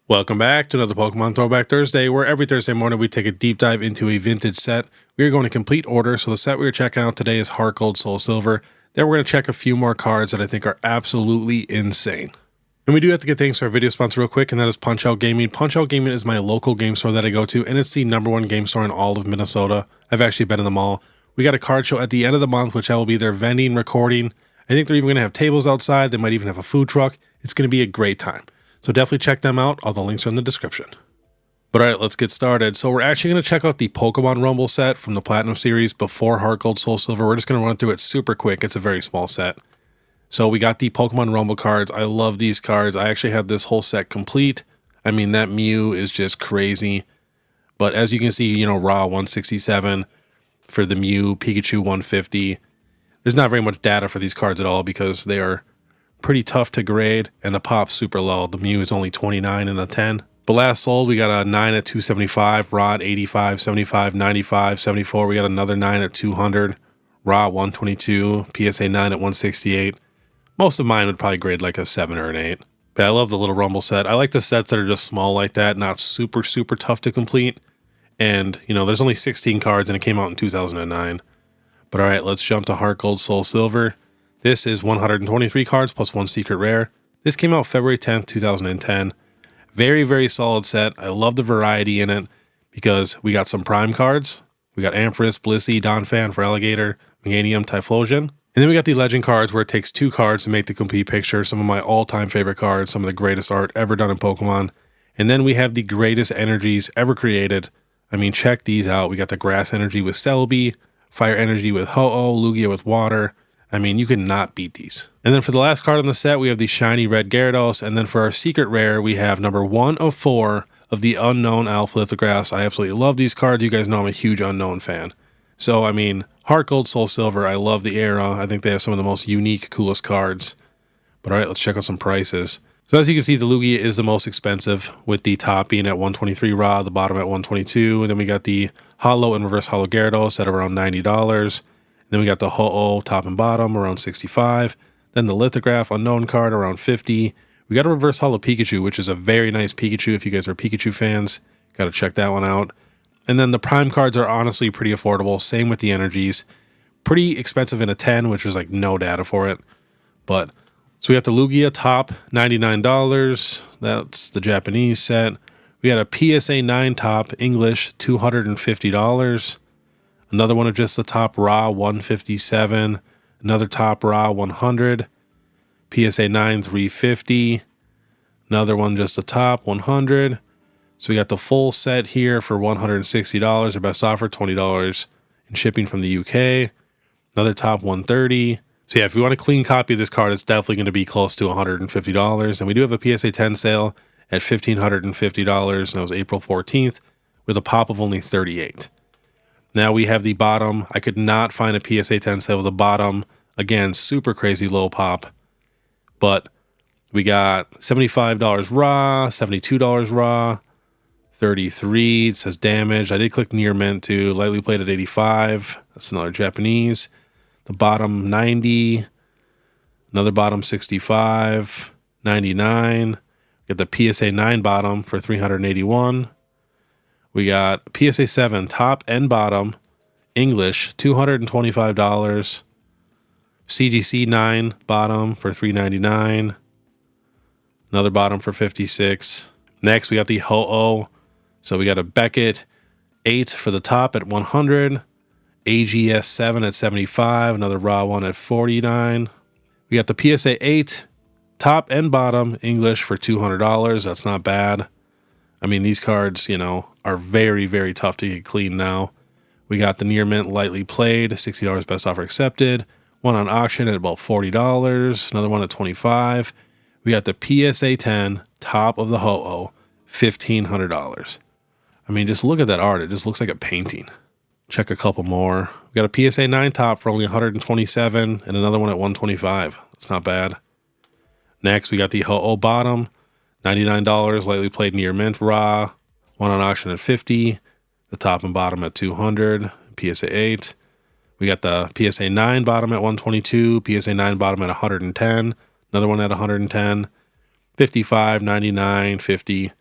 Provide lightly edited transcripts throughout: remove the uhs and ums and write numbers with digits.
Welcome back to another Pokemon Throwback Thursday, where every Thursday morning we take a deep dive into a vintage set. We are going in complete order, so the set we are checking out today is HeartGold SoulSilver. Then we're going to check a few more cards that I think are absolutely insane. And we do have to give thanks to our video sponsor real quick, and that is Punch-Out Gaming. Punch-Out Gaming is my local game store that I go to, and it's the #1 game store in all of Minnesota. I've actually been in them all. We got a card show at the end of the month, which I will be there vending, recording. I think they're even going to have tables outside. They might even have a food truck. It's going to be a great time. So definitely check them out. All the links are in the description. But all right, let's get started. So we're actually going to check out the Pokemon Rumble set from the Platinum series before HeartGold SoulSilver. We're just going to run through it super quick. It's a very small set. So we got the Pokemon Rumble cards. I love these cards. I actually had this whole set complete. I mean, that Mew is just crazy. But as you can see, raw 167 for the Mew, Pikachu 150. There's not very much data for these cards at all because they are pretty tough to grade, and the pop's super low. The Mew is only 29 and a 10. But last sold, we got a 9 at 275, raw at 85, 75, 95, 74. We got another 9 at 200, raw 122, PSA 9 at 168. Most of mine would probably grade like a 7 or an 8. But I love the little Rumble set. I like the sets that are just small like that, not super, super tough to complete. And, there's only 16 cards, and it came out in 2009. But all right, let's jump to HeartGold SoulSilver. This is 123 cards plus 1 secret rare. This came out February 10th, 2010. Very, very solid set. I love the variety in it because we got some prime cards. We got Ampharis, Blissey, Donphan for Alligator, Meganium, Typhlosion. And then we got the legend cards where it takes 2 cards to make the complete picture. Some of my all-time favorite cards, some of the greatest art ever done in Pokemon. And then we have the greatest energies ever created. I mean, check these out. We got the grass energy with Celebi, fire energy with Ho-Oh, Lugia with water. I mean, you cannot beat these. And then for the last card on the set, we have the shiny red Gyarados. And then for our secret rare, we have number 1 of 4 of the Unknown Alpha Lithographs. I absolutely love these cards. You guys know I'm a huge Unknown fan. So, I mean, HeartGold SoulSilver, I love the era. I think they have some of the most unique, coolest cards. But all right, let's check out some prices. So as you can see, the Lugia is the most expensive, with the top being at 123 raw, the bottom at 122. And then we got the Holo and Reverse Holo Gyarados at around $90. Then we got the Ho-Oh top and bottom around 65. Then the Lithograph Unknown card around 50. We got a Reverse Holo Pikachu, which is a very nice Pikachu. If you guys are Pikachu fans, got to check that one out. And then the Prime cards are honestly pretty affordable. Same with the energies. Pretty expensive in a 10, which is like no data for it. But so we got the Lugia top, $99. That's the Japanese set. We got a PSA 9 top English, $250. Another one of just the top raw, 157. Another top raw, 100. PSA 9, 350. Another one just the top, 100. So we got the full set here for $160. Our best offer, $20 in shipping from the UK. Another top, 130. So yeah, if you want a clean copy of this card, it's definitely going to be close to $150. And we do have a PSA 10 sale at $1,550. And that was April 14th with a pop of only 38. Now we have the bottom. I could not find a PSA 10 sale with the bottom. Again, super crazy low pop. But we got $75 raw, $72 raw, 33. It says damaged. I did click near mint too. Lightly played at 85. That's another Japanese. The bottom 90. Another bottom 65. 99. Get the PSA 9 bottom for 381. We got PSA 7 top and bottom English, $225. CGC 9 bottom for $399. Another bottom for $56. Next, we got the Ho-Oh. So we got a Beckett 8 for the top at $100. AGS 7 at $75. Another raw one at $49. We got the PSA 8 top and bottom English for $200. That's not bad. I mean, these cards, are very, very tough to get clean now. We got the near mint lightly played, $60 best offer accepted. One on auction at about $40. Another one at $25. We got the PSA 10 top of the Ho-Oh, $1,500. I mean, just look at that art. It just looks like a painting. Check a couple more. We got a PSA 9 top for only $127 and another one at $125. That's not bad. Next, we got the Ho-Oh bottom, $99, lightly played near mint raw. One on auction at $50. The top and bottom at $200. PSA 8. We got the PSA 9 bottom at $122. PSA 9 bottom at $110. Another one at $110. $55, $99, $50.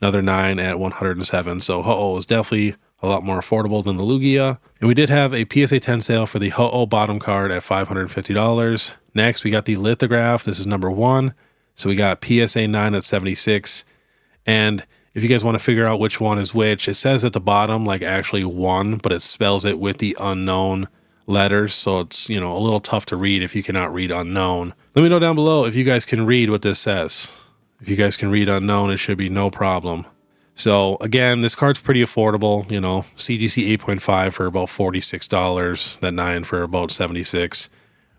another 9 at 107. So Ho-Oh is definitely a lot more affordable than the Lugia. And we did have a PSA 10 sale for the Ho-Oh bottom card at $550. Next, we got the lithograph. This is number 1. So we got PSA 9 at 76. And if you guys want to figure out which one is which, it says at the bottom like actually 1, but it spells it with the unknown letters. So it's, you know, a little tough to read if you cannot read unknown. Let me know down below if you guys can read what this says. If you guys can read unknown, it should be no problem. So again, this card's pretty affordable, you know, CGC 8.5 for about $46, that 9 for about 76.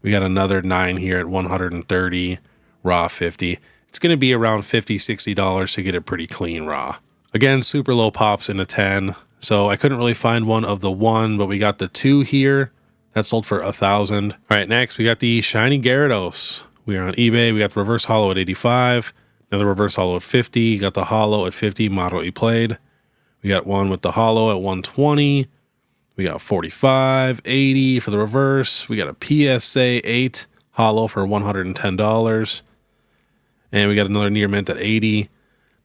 We got another 9 here at 130, raw 50. It's going to be around $50, $60 to get it pretty clean raw. Again, super low pops in the 10. So I couldn't really find one of the 1, but we got the 2 here. That sold for $1,000. All right, next we got the shiny Gyarados. We are on eBay. We got the reverse holo at 85. Another reverse holo at 50. Got the holo at 50, model he played. We got one with the holo at 120. We got 45, 80 for the reverse. We got a PSA 8 holo for $110. And we got another near mint at 80.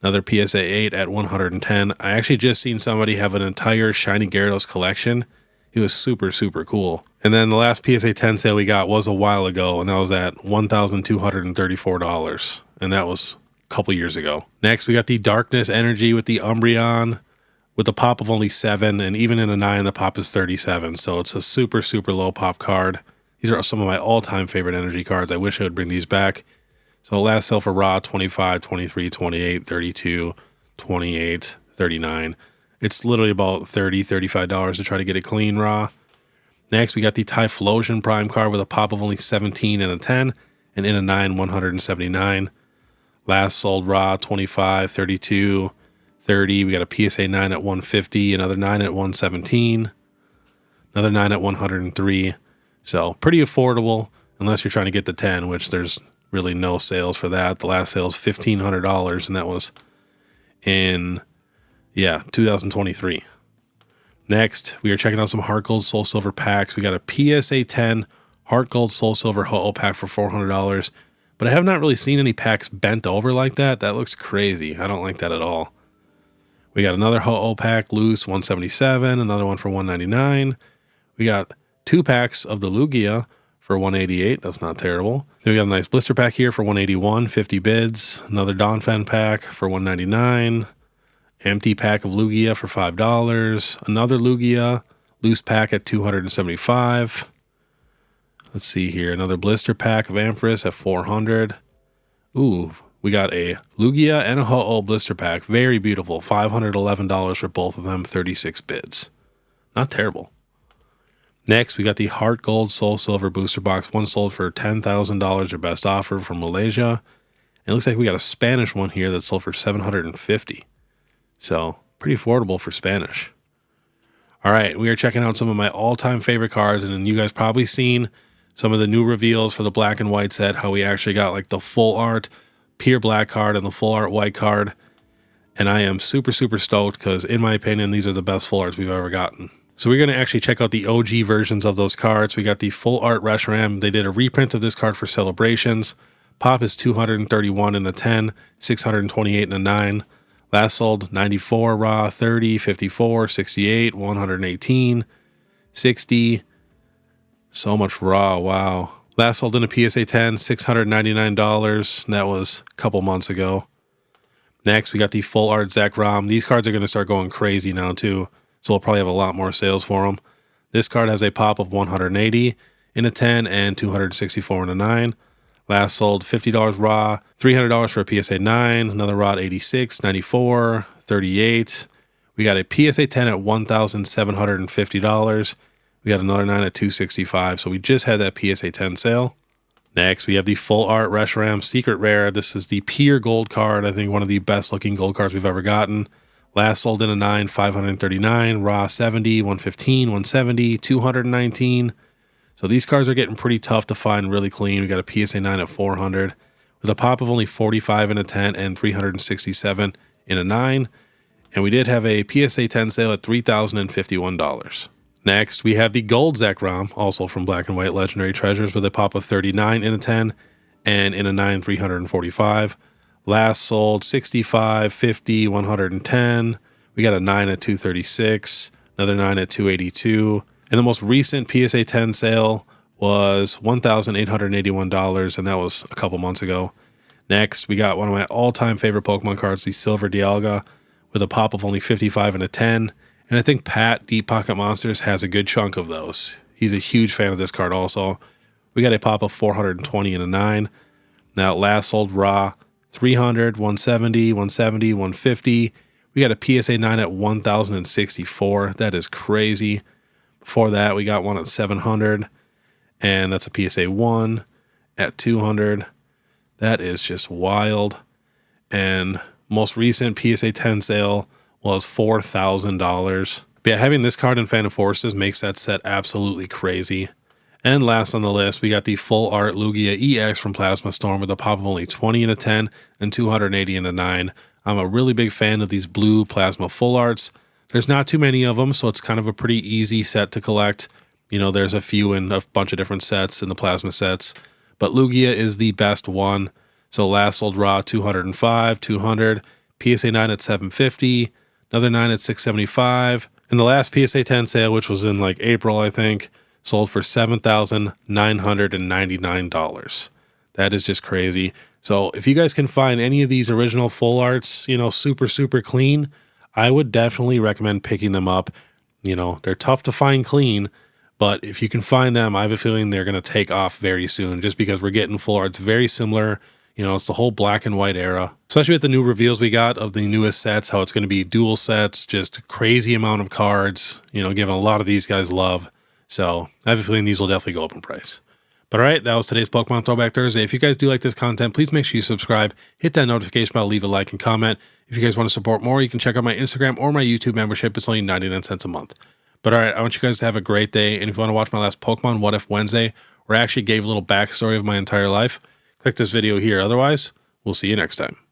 Another PSA 8 at 110. I actually just seen somebody have an entire shiny Gyarados collection. It was super, super cool. And then the last PSA 10 sale we got was a while ago, and that was at $1,234. And that was couple years ago. Next, we got the Darkness Energy with the Umbreon with a pop of only 7, and even in a 9, the pop is 37. So it's a super, super low pop card. These are some of my all-time favorite energy cards. I wish I would bring these back. So last sale for raw, 25, 23, 28, 32, 28, 39. It's literally about $30, $35 to try to get it clean raw. Next, we got the Typhlosion Prime card with a pop of only 17 and a 10, and in a 9, 179. Last sold raw, 25, 32, 30. We got a PSA 9 at 150, another 9 at 117, another 9 at 103. So pretty affordable, unless you're trying to get the 10, which there's really no sales for that. The last sale is $1,500, and that was in, 2023. Next, we are checking out some HeartGold SoulSilver packs. We got a PSA 10 HeartGold SoulSilver Ho-Oh pack for $400. But I have not really seen any packs bent over like that. That looks crazy. I don't like that at all. We got another Ho-Oh pack, loose, 177. Another one for 199. We got 2 packs of the Lugia for 188. That's not terrible. Then we got a nice blister pack here for 181, 50 bids. Another Donphan pack for 199. Empty pack of Lugia for $5. Another Lugia, loose pack at 275. Let's see here. Another blister pack of Ampharis at 400. Ooh, we got a Lugia and a Ho-Oh blister pack. Very beautiful. $511 for both of them. 36 bids. Not terrible. Next, we got the HeartGold SoulSilver booster box. One sold for $10,000, your best offer from Malaysia. And it looks like we got a Spanish one here that sold for $750. So, pretty affordable for Spanish. All right, we are checking out some of my all-time favorite cards. And then you guys probably seen some of the new reveals for the black and white set, how we actually got like the full art pure black card and the full art white card. And I am super, super stoked because in my opinion, these are the best full arts we've ever gotten. So we're going to actually check out the OG versions of those cards. We got the full art Reshiram. They did a reprint of this card for celebrations. Pop is 231 in a 10, 628 in a 9. Last sold 94 raw, 30, 54, 68, 118, 60. So much raw, wow. Last sold in a PSA 10, $699. That was a couple months ago. Next, we got the full art Zekrom. These cards are going to start going crazy now too, so we'll probably have a lot more sales for them. This card has a pop of 180 in a 10 and 264 in a 9. Last sold $50 raw, $300 for a PSA 9, another raw at 86, 94, 38. We got a PSA 10 at $1,750. We got another 9 at 265. So we just had that PSA 10 sale. Next, we have the full art Reshiram secret rare. This is the pure gold card. I think one of the best looking gold cards we've ever gotten. Last sold in a 9, 539, raw 70, 115, 170, 219. So these cards are getting pretty tough to find really clean. We got a PSA 9 at 400 with a pop of only 45 in a 10 and 367 in a 9. And we did have a PSA 10 sale at $3,051. Next, we have the gold Zekrom, also from Black and White Legendary Treasures, with a pop of 39 in a 10 and in a 9, 345. Last sold 65, 50, 110. We got a 9 at 236, another 9 at 282. And the most recent PSA 10 sale was $1,881, and that was a couple months ago. Next, we got one of my all-time favorite Pokemon cards, the Silver Dialga, with a pop of only 55 and a 10. And I think Pat, Deep Pocket Monsters, has a good chunk of those. He's a huge fan of this card also. We got a pop of 420 and a 9. Now, last sold raw, 300, 170, 170, 150. We got a PSA 9 at 1,064. That is crazy. Before that, we got one at 700, and that's a PSA 1 at 200. That is just wild. And most recent PSA 10 sale was $4,000. But yeah, having this card in Phantom Forces makes that set absolutely crazy. And last on the list, we got the full art Lugia EX from Plasma Storm with a pop of only 20 and a 10 and 280 and a 9. I'm a really big fan of these blue Plasma full arts. There's not too many of them, so it's kind of a pretty easy set to collect. You know, there's a few in a bunch of different sets in the Plasma sets, but Lugia is the best one. So last sold raw 205, 200, PSA 9 at 750, another 9 at 675, and the last PSA 10 sale, which was in like April, I think, sold for $7,999. That is just crazy. So if you guys can find any of these original full arts, you know, super, super clean, I would definitely recommend picking them up. You know, they're tough to find clean, but if you can find them, I have a feeling they're going to take off very soon just because we're getting full arts very similar. You know, it's the whole black and white era, especially with the new reveals we got of the newest sets, how it's going to be dual sets, just crazy amount of cards, you know, giving a lot of these guys love. So I have a feeling these will definitely go up in price. But all right, that was today's Pokemon Throwback Thursday. If you guys do like this content, please make sure you subscribe, hit that notification bell, leave a like and comment. If you guys want to support more, you can check out my Instagram or my YouTube membership. It's only 99 cents a month. But all right, I want you guys to have a great day. And if you want to watch my last Pokemon What If Wednesday, where I actually gave a little backstory of my entire life, click this video here. Otherwise, we'll see you next time.